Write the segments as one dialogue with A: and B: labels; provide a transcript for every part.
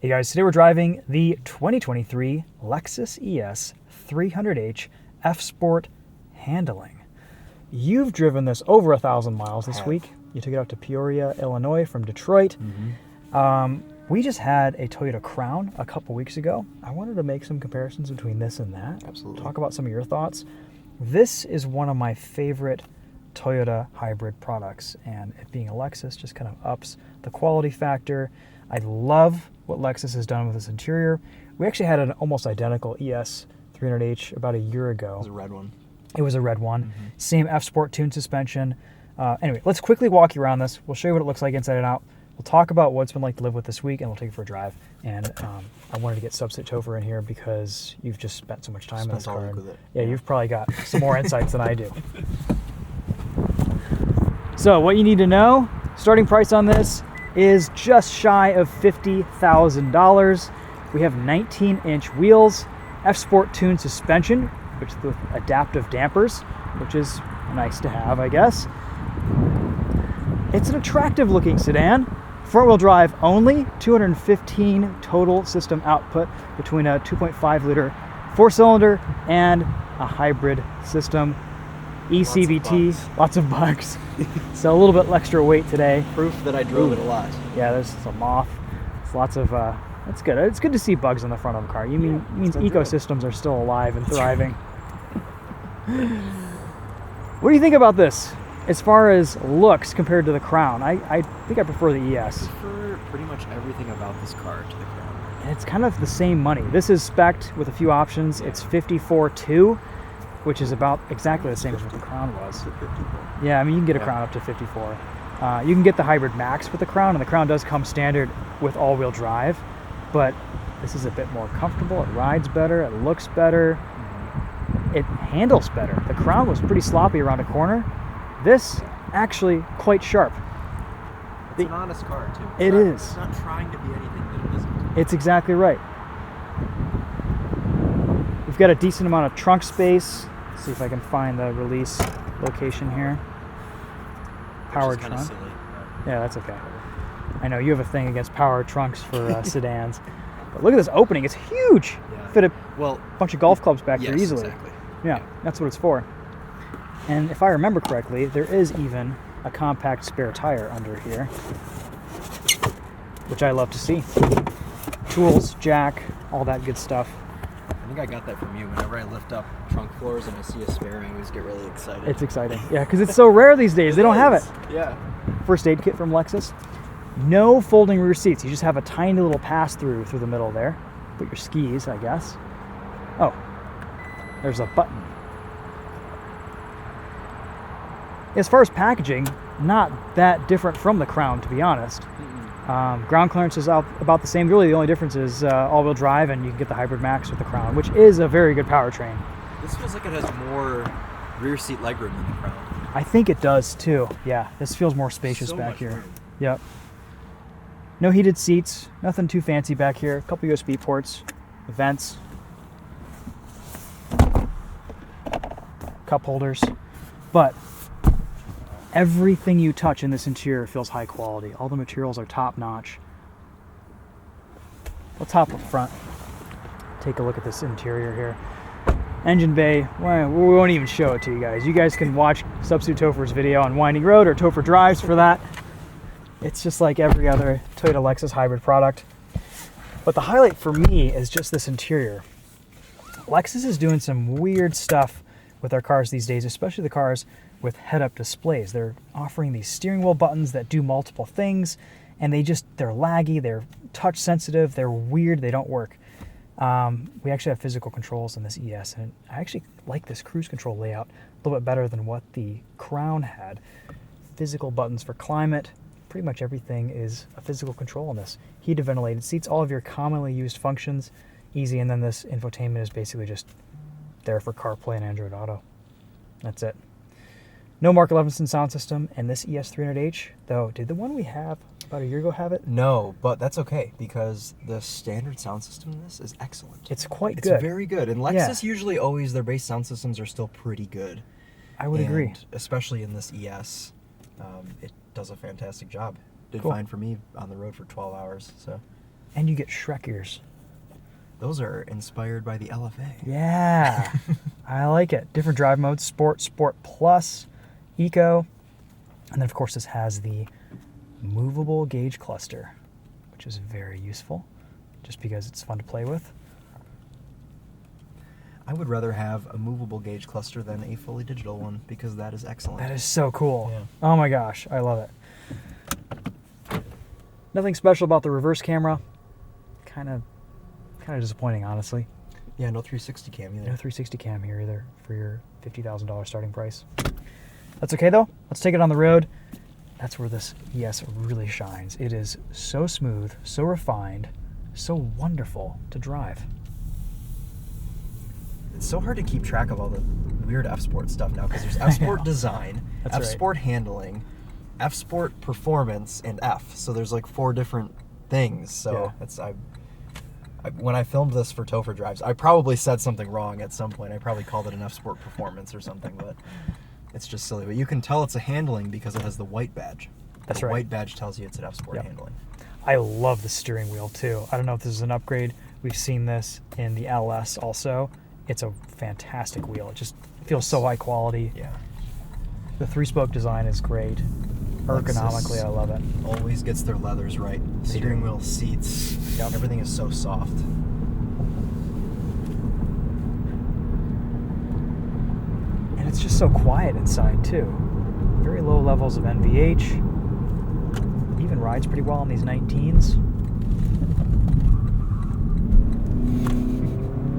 A: Hey guys, today we're driving the 2023 Lexus ES 300h F-Sport handling. You've driven this over 1,000 miles this week. You took it out to Peoria, Illinois from Detroit. We just had a Toyota Crown a couple weeks ago. I wanted to make some comparisons between this and that.
B: Absolutely.
A: Talk about some of your thoughts. This is one of my favorite Toyota hybrid products, and it being a Lexus just kind of ups the quality factor. I love what Lexus has done with this interior. We actually had an almost identical ES 300h about a year ago.
B: It was a red one.
A: It was a red one. Same F-Sport tuned suspension. Anyway, let's quickly walk you around this. We'll show you what it looks like inside and out. We'll talk about what it's been like to live with this week, and we'll take it for a drive. And I wanted to get TheTopher in here because you've just spent so much time in this car.
B: With it.
A: Yeah, you've probably got some more insights than I do. So what you need to know, starting price on this is just shy of $50,000. We have 19-inch wheels, F-Sport tuned suspension, which with adaptive dampers, which is nice to have, I guess. It's an attractive looking sedan. Front-wheel drive only, 215 total system output between a 2.5 liter four-cylinder and a hybrid system. ECVT, lots of bugs. So a little bit extra weight today.
B: Proof that I drove it a lot.
A: Yeah, there's some moth. It's lots of, that's good. It's good to see bugs on the front of a car. Means ecosystems are still alive and thriving. What do you think about this? As far as looks compared to the Crown, I think I prefer the ES.
B: I prefer pretty much everything about this car to the Crown.
A: And it's kind of the same money. This is spec'd with a few options.
B: Yeah.
A: It's 54.2, which is about exactly the same as what the Crown was. Yeah, I mean, you can get a Crown up to 54. You can get the Hybrid Max with the Crown, and the Crown does come standard with all-wheel drive, but this is a bit more comfortable. It rides better. It looks better. It handles better. The Crown was pretty sloppy around a corner. This, actually, quite sharp.
B: It's an honest car, too.
A: It's
B: not trying to be anything that it isn't.
A: It's exactly right. We've got a decent amount of trunk space. Let's see if I can find the release location here. Powered trunk.
B: Silly.
A: Yeah, that's okay. I know you have a thing against powered trunks for sedans. But look at this opening. It's huge.
B: Yeah.
A: Fit a
B: Well,
A: bunch of golf clubs back there easily.
B: Exactly.
A: Yeah, that's what it's for. And if I remember correctly, there is even a compact spare tire under here, which I love to see. Tools, jack, all that good stuff.
B: I think I got that from you. Whenever I lift up trunk floors and I see a spare, I always get really excited.
A: It's exciting. Yeah, because it's so rare these days. They don't have it.
B: Yeah.
A: First aid kit from Lexus. No folding rear seats. You just have a tiny little pass-through through the middle there. Put your skis, I guess. Oh, there's a button. As far as packaging, not that different from the Crown, to be honest. Ground clearance is about the same. Really, the only difference is all-wheel drive, and you can get the Hybrid Max with the Crown, which is a very good powertrain.
B: This feels like it has more rear seat legroom than the Crown.
A: I think it does, too. Yeah, this feels more spacious
B: So
A: back
B: much
A: here.
B: room.
A: Yep. No heated seats. Nothing too fancy back here. A couple USB ports, vents, cup holders. But everything you touch in this interior feels high quality. All the materials are top notch. Let's hop up front. Take a look at this interior here. Engine bay, well, we won't even show it to you guys. You guys can watch TheTopher's video on Winding Road or Topher Drives for that. It's just like every other Toyota Lexus hybrid product. But the highlight for me is just this interior. Lexus is doing some weird stuff with their cars these days, especially the cars with head-up displays. They're offering these steering wheel buttons that do multiple things, and they're laggy, they're touch sensitive, they're weird, they don't work. We actually have physical controls in this ES, and I actually like this cruise control layout a little bit better than what the Crown had. Physical buttons for climate, pretty much everything is a physical control in this. Heated ventilated seats, all of your commonly used functions, easy, and then this infotainment is basically just there for CarPlay and Android Auto. That's it. No Mark Levinson sound system, and this ES 300h, though, did the one we have about a year ago have it?
B: No, but that's okay because the standard sound system in this is excellent.
A: It's quite good.
B: It's very good. And Lexus usually always, their base sound systems are still pretty good.
A: I would agree.
B: Especially in this ES, it does a fantastic job. Did
A: Cool.
B: fine for me on the road for 12 hours. So
A: And you get Shrek ears.
B: Those are inspired by the LFA.
A: Yeah, I like it. Different drive modes: Sport, Sport Plus, Eco, and then of course this has the movable gauge cluster, which is very useful, just because it's fun to play with.
B: I would rather have a movable gauge cluster than a fully digital one because that is excellent.
A: That is so cool.
B: Yeah.
A: Oh my gosh, I love it. Nothing special about the reverse camera. Kind of disappointing, honestly.
B: Yeah, no 360 cam either.
A: No 360 cam here either for your $50,000 starting price. That's okay though. Let's take it on the road. That's where this ES really shines. It is so smooth, so refined, so wonderful to drive.
B: It's so hard to keep track of all the weird F-Sport stuff now because there's F-Sport design,
A: That's right.
B: F-Sport handling, F-Sport performance, and F. So there's like 4 different things. So
A: Yeah.
B: when I filmed this for Topher Drives, I probably said something wrong at some point. I probably called it an F-Sport performance or something, but it's just silly. But you can tell it's a handling because it has the white badge.
A: That's
B: the
A: right.
B: white badge tells you it's an F-Sport
A: Yep.
B: handling.
A: I love the steering wheel too. I don't know if this is an upgrade. We've seen this in the LS also. It's a fantastic wheel. It just feels so high quality.
B: Yeah.
A: The 3-spoke design is great. Ergonomically,
B: Lexus
A: I love it.
B: Always gets their leathers right.
A: They
B: Steering
A: do.
B: wheel, seats,
A: Yep.
B: everything is so soft.
A: And it's just so quiet inside too. Very low levels of NVH. Even rides pretty well on these 19s.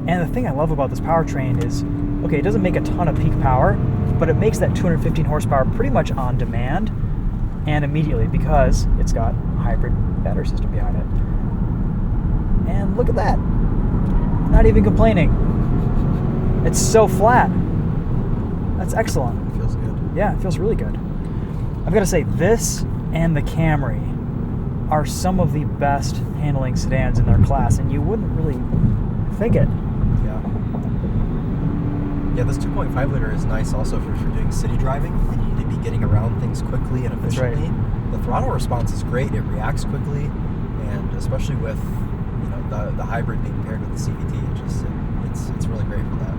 A: And the thing I love about this powertrain is, okay, it doesn't make a ton of peak power, but it makes that 215 horsepower pretty much on demand and immediately because it's got a hybrid battery system behind it. And look at that. Not even complaining. It's so flat. That's excellent.
B: It feels good.
A: Yeah, it feels really good. I've got to say, this and the Camry are some of the best handling sedans in their class, and you wouldn't really think it.
B: Yeah. Yeah, this 2.5 liter is nice also for doing city driving and you need to be getting around things quickly and
A: That's right.
B: efficiently. The throttle response is great. It reacts quickly, and especially with the hybrid being paired with the CVT, it's really great for that.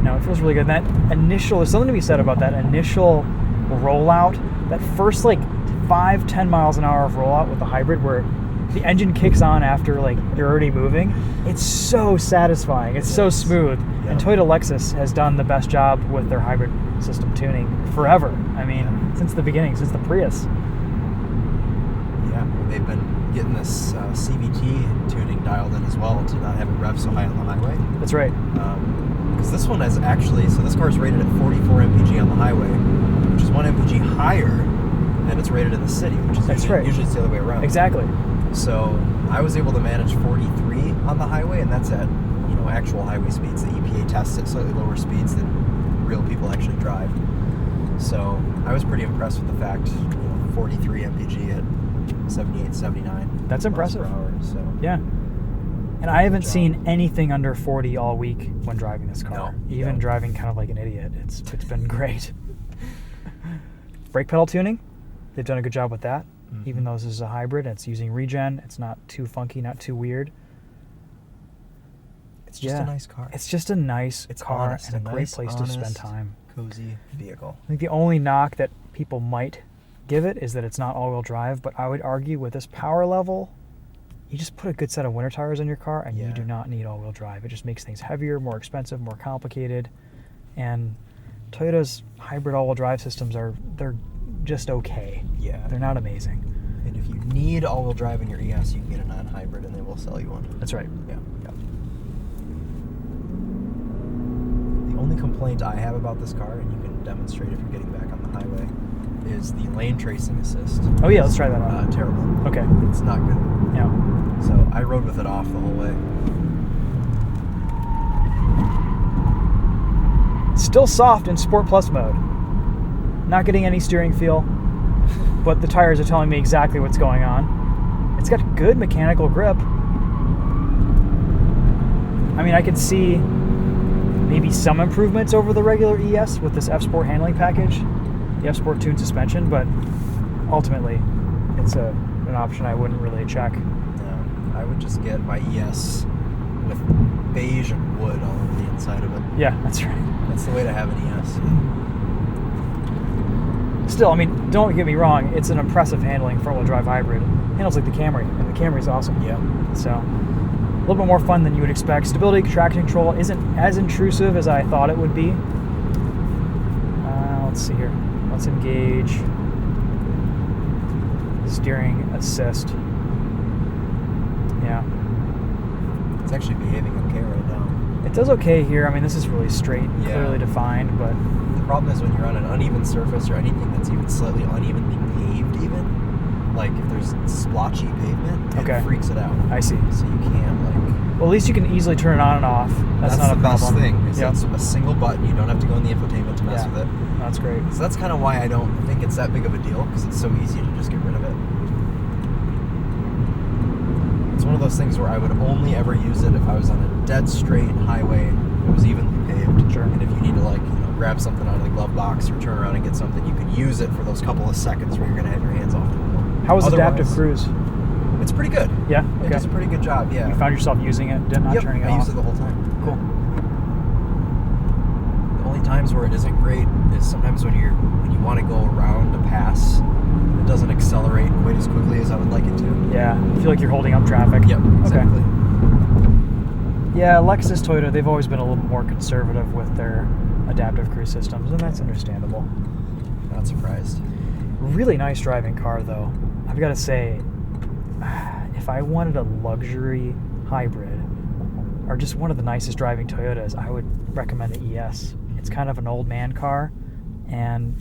A: No, it feels really good. That initial, there's something to be said about that initial rollout, that first like 5-10 miles an hour of rollout with the hybrid where the engine kicks on after like you're already moving. It's so satisfying. It's so smooth.
B: Yeah.
A: And Toyota Lexus has done the best job with their hybrid system tuning forever. I mean, since the beginning, since the Prius.
B: Yeah, they've been getting this CVT tuning dialed in as well to not have it rev so high on the highway.
A: That's right.
B: Because this one is actually, so this car is rated at 44 mpg on the highway, which is 1 mpg higher than it's rated in the city, which is usually it's the other way around.
A: Exactly.
B: So I was able to manage 43 on the highway, and that's at actual highway speeds. The EPA tests at slightly lower speeds than real people actually drive. So I was pretty impressed with the fact 43 mpg at 78, 79.
A: That's impressive.
B: miles per hour, so.
A: Yeah. And I haven't seen anything under 40 all week when driving this car.
B: No, you
A: Even
B: don't.
A: driving kind of like an idiot. It's been great. Brake pedal tuning, they've done a good job with that.
B: Mm-hmm.
A: Even though this is a hybrid and it's using regen, it's not too funky, not too weird.
B: It's just a nice car.
A: It's just a nice car
B: honest,
A: and a great
B: nice,
A: place to spend
B: honest,
A: time.
B: cozy vehicle.
A: I think the only knock that people might give it is that it's not all-wheel drive, but I would argue with this power level, you just put a good set of winter tires on your car and you do not need all-wheel drive. It just makes things heavier, more expensive, more complicated. And Toyota's hybrid all-wheel drive systems they're just okay.
B: Yeah.
A: They're not amazing.
B: And if you need all-wheel drive in your ES, you can get a non-hybrid, and they will sell you one.
A: That's right.
B: Yeah. The only complaint I have about this car, and you can demonstrate if you're getting back on the highway, is the lane tracing assist.
A: Oh yeah, let's try that out.
B: Terrible.
A: Okay.
B: It's not good.
A: Yeah.
B: So I rode with it off the whole way.
A: Still soft in Sport Plus mode. Not getting any steering feel, but the tires are telling me exactly what's going on. It's got good mechanical grip. I mean, I could see maybe some improvements over the regular ES with this F-Sport handling package, the F-Sport tuned suspension, but ultimately it's a an option I wouldn't really check.
B: No, I would just get my ES with beige and wood all over the inside of it.
A: Yeah, that's right.
B: That's the way to have an ES.
A: Still, I mean, don't get me wrong, it's an impressive handling front-wheel drive hybrid. Handles like the Camry, and the Camry's awesome.
B: Yeah.
A: So, a little bit more fun than you would expect. Stability, traction control isn't as intrusive as I thought it would be. Let's see here. Let's engage steering assist. Yeah.
B: It's actually behaving okay right now.
A: It does okay here. I mean, this is really straight, and
B: Yeah.
A: clearly defined, but
B: The problem is when you're on an uneven surface or anything that's even slightly unevenly paved even, like if there's splotchy pavement, it
A: Okay.
B: freaks it out.
A: I see.
B: So you can't
A: Well, at least you can easily turn it on and off. That's not
B: the
A: a problem.
B: best thing. Is
A: Yep.
B: it's a single button. You don't have to go in the infotainment to mess
A: Yeah.
B: with it.
A: That's great.
B: So that's kind of why I don't think it's that big of a deal, because it's so easy to just get rid of it. It's one of those things where I would only ever use it if I was on a dead straight highway that was evenly paved.
A: Sure.
B: And if you need to grab something out of the glove box or turn around and get something, you could use it for those couple of seconds where you're going to have your hands off the wheel.
A: How was adaptive
B: Otherwise,
A: cruise?
B: It's pretty good.
A: Yeah?
B: It
A: Okay.
B: does a pretty good job, yeah.
A: You found yourself using it, not
B: Yep,
A: turning it
B: I
A: off?
B: use it the whole time.
A: Cool.
B: The only times where it isn't great is sometimes when you want to go around a pass, it doesn't accelerate quite as quickly as I would like it to.
A: Yeah, I feel like you're holding up traffic.
B: Yep, exactly.
A: Okay. Yeah, Lexus, Toyota, they've always been a little more conservative with their adaptive cruise systems, and that's understandable.
B: Not surprised.
A: Really nice driving car, though. I've got to say, if I wanted a luxury hybrid, or just one of the nicest driving Toyotas, I would recommend the ES. It's kind of an old man car, and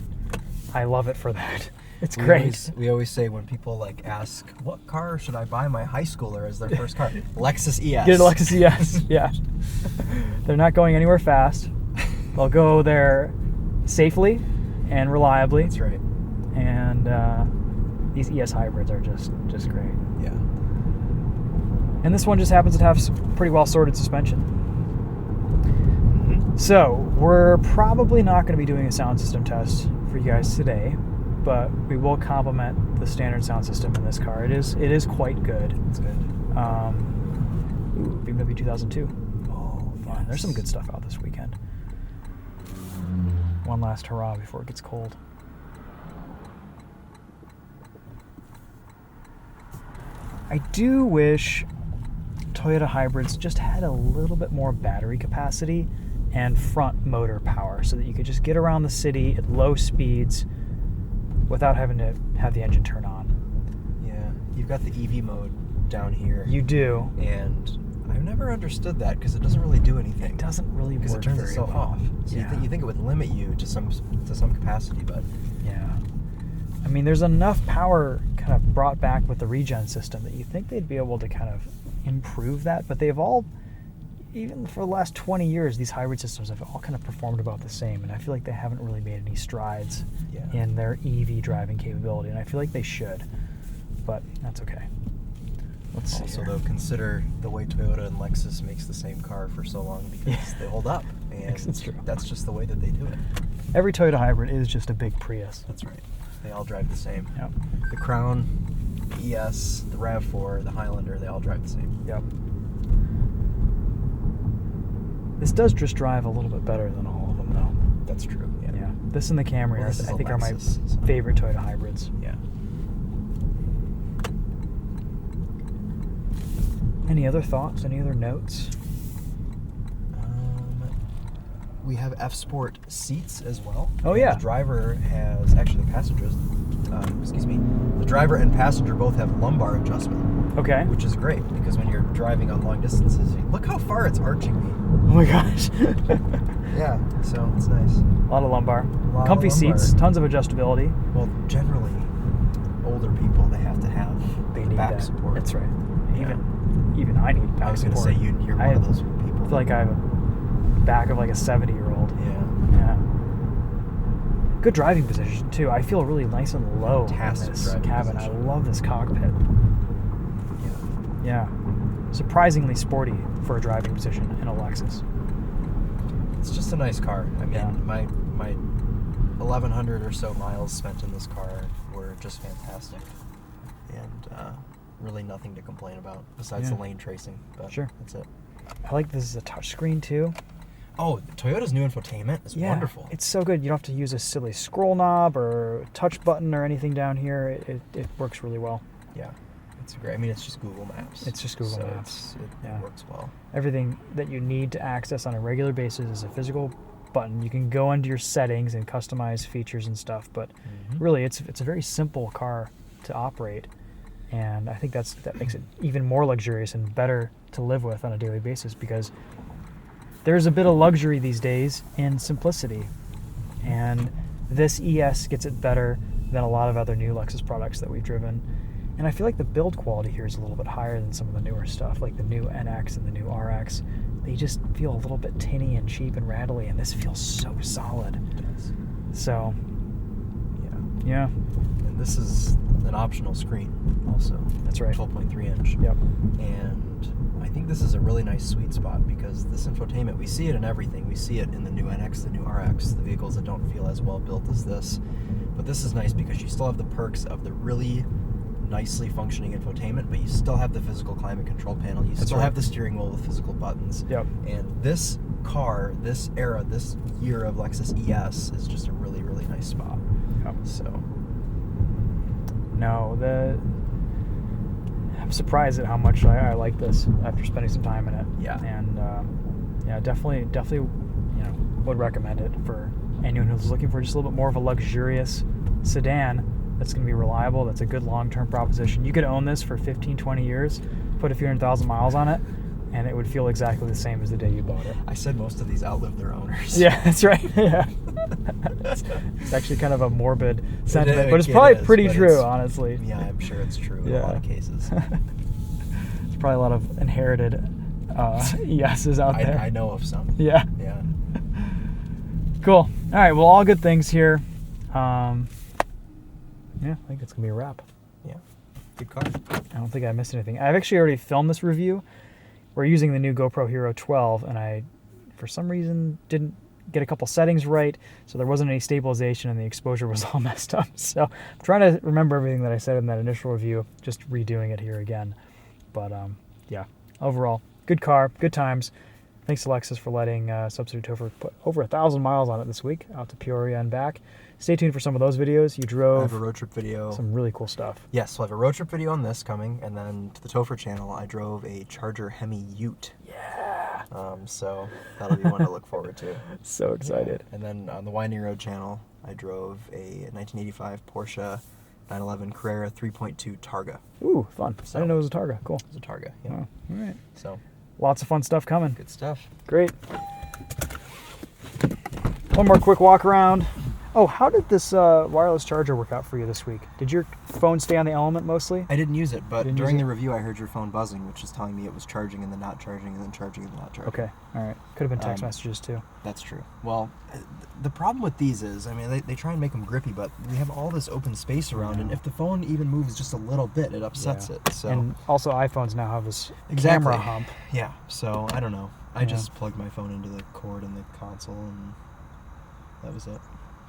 A: I love it for that. It's great.
B: We always say when people ask, what car should I buy my high schooler as their first car? Lexus ES.
A: Get a Lexus ES, yeah. They're not going anywhere fast. They'll go there safely and reliably.
B: That's right.
A: And these ES hybrids are just great.
B: Yeah.
A: And this one just happens to have pretty well sorted suspension.
B: Mm-hmm.
A: So we're probably not going to be doing a sound system test for you guys today, but we will complement the standard sound system in this car. It is quite good.
B: It's good.
A: BMW 2002.
B: Oh,
A: Fun. There's some good stuff out this weekend. One last hurrah before it gets cold. I do wish Toyota hybrids just had a little bit more battery capacity and front motor power so that you could just get around the city at low speeds without having to have the engine turn on.
B: Yeah. You've got the EV mode down here.
A: You do.
B: And I've never understood that because it doesn't really do anything.
A: It doesn't really work
B: because it turns
A: very
B: itself
A: well.
B: off. So
A: Yeah.
B: you think it would limit you to some capacity, but
A: Yeah. I mean, there's enough power kind of brought back with the regen system that you think they'd be able to kind of improve that, but they've all, even for the last 20 years, these hybrid systems have all kind of performed about the same, and I feel like they haven't really made any strides in their EV driving capability, and I feel like they should, but that's okay. Let's see.
B: Also,
A: here.
B: though, consider the way Toyota and Lexus makes the same car for so long because they hold up, and
A: It's true.
B: that's just the way that they do it.
A: Every Toyota hybrid is just a big Prius.
B: That's right. They all drive the same.
A: Yep.
B: The Crown, the ES, the RAV4, the Highlander, they all drive the same.
A: Yep. This does just drive a little bit better than all of them, though.
B: That's true. Yeah.
A: Yeah. This and the Camry,
B: Well, this is
A: I
B: a
A: think, are my
B: Lexus, so-
A: favorite Toyota hybrids.
B: Yeah.
A: Any other thoughts? Any other notes?
B: We have F Sport seats as well.
A: Oh,
B: And
A: yeah.
B: The driver has actually the passengers. The driver and passenger both have lumbar adjustment,
A: Okay.
B: which is great because when you're driving on long distances, look how far it's arching me.
A: Oh my gosh.
B: Yeah, so it's nice.
A: A lot of lumbar.
B: lot of
A: Comfy
B: lumbar.
A: seats, tons of adjustability.
B: Well, generally, older people they have to have
A: They
B: the
A: need
B: back
A: that.
B: support.
A: That's right.
B: Yeah.
A: Even I need back
B: I was going to
A: support.
B: say you're
A: I
B: one of those people.
A: feel like I have a back of like a 70-year-old.
B: Yeah.
A: Yeah. Good driving position too. I feel really nice and low
B: Fantastic
A: in this
B: driving
A: cabin.
B: position.
A: I love this cockpit.
B: Yeah.
A: Yeah. Surprisingly sporty for a driving position in a Lexus.
B: It's just a nice car. I mean,
A: Yeah.
B: my 1,100 or so miles spent in this car were just fantastic. and really nothing to complain about besides
A: Yeah.
B: the lane tracing. But
A: Sure.
B: that's it.
A: I like this is a touchscrine too.
B: Oh, Toyota's new infotainment is
A: Yeah,
B: wonderful.
A: it's so good. You don't have to use a silly scroll knob or touch button or anything down here. It works really well.
B: Yeah, it's great. I mean, it's just Google Maps.
A: It's just Google
B: so
A: Maps.
B: It works well.
A: Everything that you need to access on a regular basis is a physical button. You can go into your settings and customize features and stuff, but really it's a very simple car to operate. And I think that makes it even more luxurious and better to live with on a daily basis, because there's a bit of luxury these days in simplicity. And this ES gets it better than a lot of other new Lexus products that we've driven. And I feel like the build quality here is a little bit higher than some of the newer stuff, like the new NX and the new RX. They just feel a little bit tinny and cheap and rattly, and this feels so solid. So, yeah.
B: And this is an optional screen also.
A: That's right.
B: 12.3 inch.
A: Yep.
B: And I think this is a really nice sweet spot, because this infotainment, we see it in everything. We see it in the new NX, the new RX, the vehicles that don't feel as well built as this. But this is nice because you still have the perks of the really nicely functioning infotainment, but you still have the physical climate control panel. You still have the steering wheel with physical buttons.
A: Yep.
B: And this car, this era, this year of Lexus ES is just a really, really nice spot.
A: Yep.
B: So,
A: No, I'm surprised at how much I like this after spending some time in it.
B: Yeah.
A: And yeah, definitely, would recommend it for anyone who's looking for just a little bit more of a luxurious sedan that's going to be reliable. That's a good long-term proposition. You could own this for 15, 20 years, put a few 100,000 miles on it, and it would feel exactly the same as the day you bought it.
B: I said most of these outlive their owners.
A: Yeah, that's right. Yeah. It's actually kind of a morbid sentiment, but it's
B: It
A: probably
B: is,
A: pretty
B: but
A: true,
B: it's-
A: honestly.
B: Yeah, I'm sure it's true in a lot of cases.
A: There's probably a lot of inherited yeses out there.
B: I know of some.
A: Yeah.
B: Yeah.
A: Cool. All right. Well, all good things here. Yeah, I think it's going to be a wrap.
B: Yeah. Good car.
A: I don't think I missed anything. I've actually already filmed this review. We're using the new GoPro Hero 12, and I, for some reason, didn't get a couple settings right, so there wasn't any stabilization, and the exposure was all messed up. So I'm trying to remember everything that I said in that initial review, just redoing it here again. But yeah, overall, good car, good times. Thanks to Lexus for letting Substitute Topher put over 1,000 miles on it this week, out to Peoria and back. Stay tuned for some of those videos. You
B: I
A: drove
B: have a road trip video.
A: some really cool stuff.
B: Yes, so I have a road trip video on this coming, and then to the TheTopher channel, I drove a Charger Hemi Ute.
A: Yeah.
B: So that'll be one to look forward to.
A: So excited.
B: And then on the Winding Road channel, I drove a 1985 Porsche 911 Carrera 3.2 Targa.
A: Ooh, fun.
B: So-
A: I didn't know it was a Targa. Cool.
B: It's a Targa, yeah.
A: Oh, all right.
B: So,
A: Lots of fun stuff coming.
B: good stuff.
A: Great. One more quick walk around. Oh, how did this wireless charger work out for you this week? Did your phone stay on the Element mostly?
B: I didn't use it, but
A: Didn't
B: during
A: use
B: the
A: it?
B: review, I heard your phone buzzing, which is telling me it was charging and then not charging and then charging and then not charging.
A: Okay, all right. Could have been text
B: Um,
A: messages too.
B: That's true. Well, the problem with these is, I mean, they try and make them grippy, but we have all this open space around, and if the phone even moves just a little bit, it upsets
A: Yeah.
B: it. So
A: And also iPhones now have this
B: Exactly.
A: camera hump.
B: yeah, so I don't know. I
A: Yeah.
B: just plugged my phone into the cord in the console, and that was it.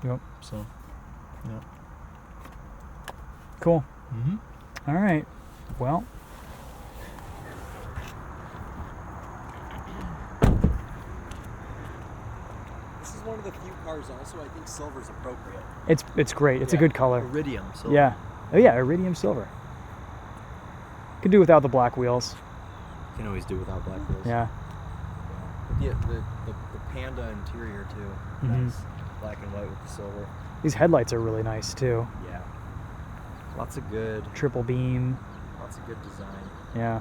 A: Yep.
B: So, yeah.
A: Cool.
B: Mm-hmm.
A: All right. Well,
B: This is one of the few cars. Also, I think silver's appropriate.
A: it's great. It's a good color.
B: Iridium silver.
A: Yeah. Oh yeah, iridium silver. Could do without the black wheels.
B: You can always do without black wheels.
A: Yeah.
B: Yeah, the Panda interior too.
A: Mhm.
B: Nice. Black and white with the silver.
A: These headlights are really nice too.
B: Yeah. Lots of good
A: Triple beam.
B: design.
A: Yeah.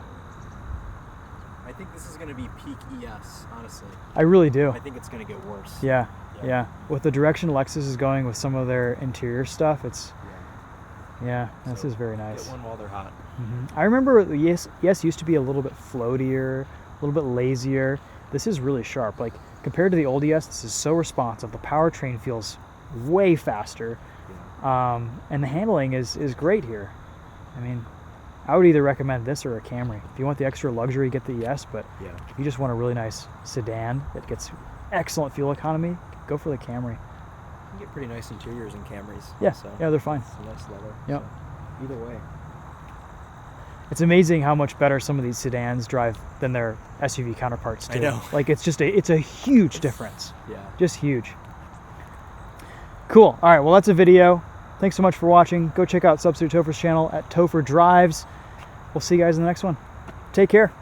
B: I think this is going to be peak ES, honestly.
A: I really do.
B: I think it's going to get worse.
A: Yeah. Yeah. With the direction Lexus is going with some of their interior stuff, it's yeah, this
B: So,
A: is very nice.
B: Get one while they're hot.
A: I remember the yes used to be a little bit floatier, a little bit lazier. This is really sharp. Like compared to the old ES, this is so responsive. The powertrain feels way faster, and the handling is great here. I mean, I would either recommend this or a Camry. If you want the extra luxury, get the ES. But
B: Yeah.
A: if you just want a really nice sedan that gets excellent fuel economy, go for the Camry.
B: You can get pretty nice interiors in Camrys.
A: Yeah,
B: So
A: yeah, they're fine.
B: it's a nice leather.
A: Yep.
B: So either way.
A: It's amazing how much better some of these sedans drive than their SUV counterparts do.
B: I know.
A: Like it's a huge difference.
B: Yeah.
A: Just huge. Cool. All right, well, that's a video. Thanks so much for watching. Go check out Substitute Topher's channel at Topher Drives. We'll see you guys in the next one. Take care.